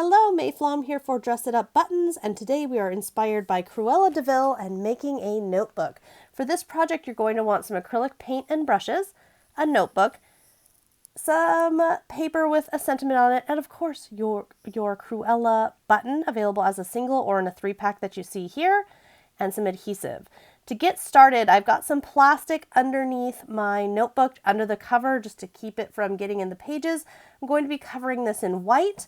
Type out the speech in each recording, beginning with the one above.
Hello, Mayflom here for Dress It Up Buttons, and today we are inspired by Cruella De Vil and making a notebook. For this project, you're going to want some acrylic paint and brushes, a notebook, some paper with a sentiment on it, and of course your Cruella button available as a single or in a 3-pack that you see here, and some adhesive. To get started, I've got some plastic underneath my notebook under the cover just to keep it from getting in the pages. I'm going to be covering this in white.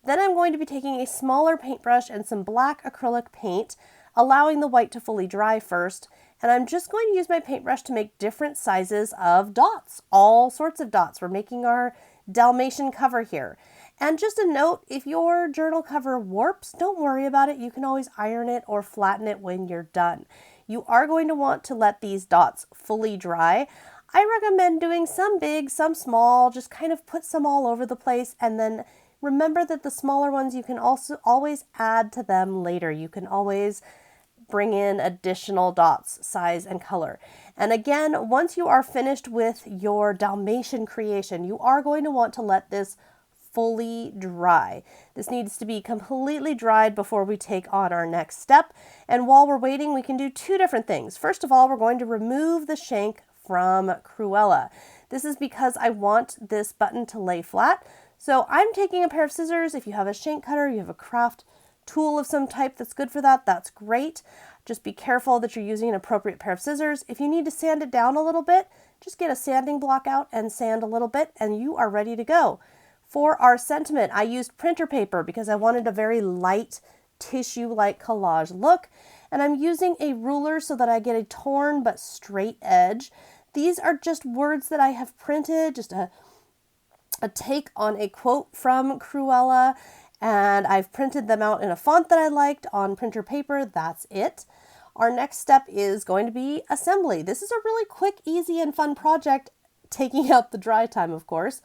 Then I'm going to be taking a smaller paintbrush and some black acrylic paint, allowing the white to fully dry first. And I'm just going to use my paintbrush to make different sizes of dots, all sorts of dots. We're making our Dalmatian cover here. And just a note, if your journal cover warps, don't worry about it. You can always iron it or flatten it when you're done. You are going to want to let these dots fully dry. I recommend doing some big, some small, just kind of put some all over the place, and then remember that the smaller ones you can also always add to them later. You can always bring in additional dots, size, and color. And again, once you are finished with your Dalmatian creation, you are going to want to let this fully dry. This needs to be completely dried before we take on our next step. And while we're waiting, we can do two different things. First of all, we're going to remove the shank from Cruella. This is because I want this button to lay flat. So I'm taking a pair of scissors. If you have a shank cutter, you have a craft tool of some type that's good for that, that's great. Just be careful that you're using an appropriate pair of scissors. If you need to sand it down a little bit, just get a sanding block out and sand a little bit and you are ready to go. For our sentiment, I used printer paper because I wanted a very light tissue-like collage look. And I'm using a ruler so that I get a torn but straight edge. These are just words that I have printed, just a take on a quote from Cruella, and I've printed them out in a font that I liked on printer paper. That's it. Our next step is going to be assembly. This is a really quick, easy, and fun project, taking out the dry time, of course.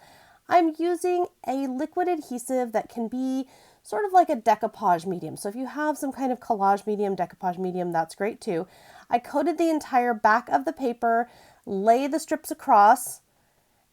I'm using a liquid adhesive that can be sort of like a decoupage medium. So if you have some kind of collage medium, decoupage medium, that's great too. I coated the entire back of the paper, lay the strips across,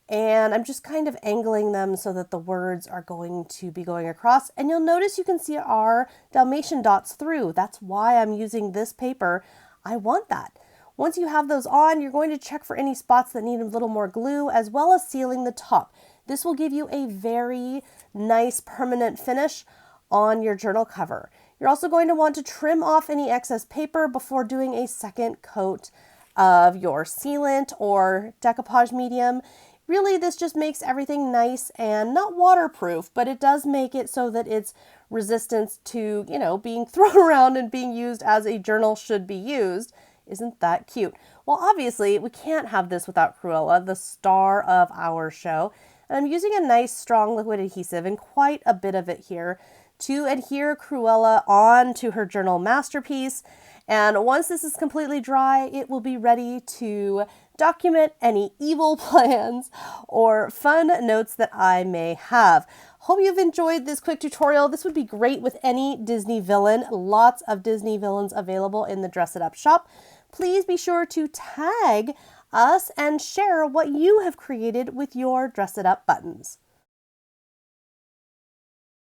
and I'm just kind of angling them so that the words are going to be going across. And you'll notice you can see our Dalmatian dots through. That's why I'm using this paper. I want that. Once you have those on, you're going to check for any spots that need a little more glue, as well as sealing the top. This will give you a very nice permanent finish on your journal cover. You're also going to want to trim off any excess paper before doing a second coat of your sealant or decoupage medium. Really, this just makes everything nice and not waterproof, but it does make it so that it's resistant to, being thrown around and being used as a journal should be used. Isn't that cute? Well, obviously, we can't have this without Cruella, the star of our show. And I'm using a nice, strong liquid adhesive, and quite a bit of it here, to adhere Cruella onto her journal masterpiece. And once this is completely dry, it will be ready to document any evil plans or fun notes that I may have. Hope you've enjoyed this quick tutorial. This would be great with any Disney villain. Lots of Disney villains available in the Dress It Up shop. Please be sure to tag us and share what you have created with your Dress It Up buttons.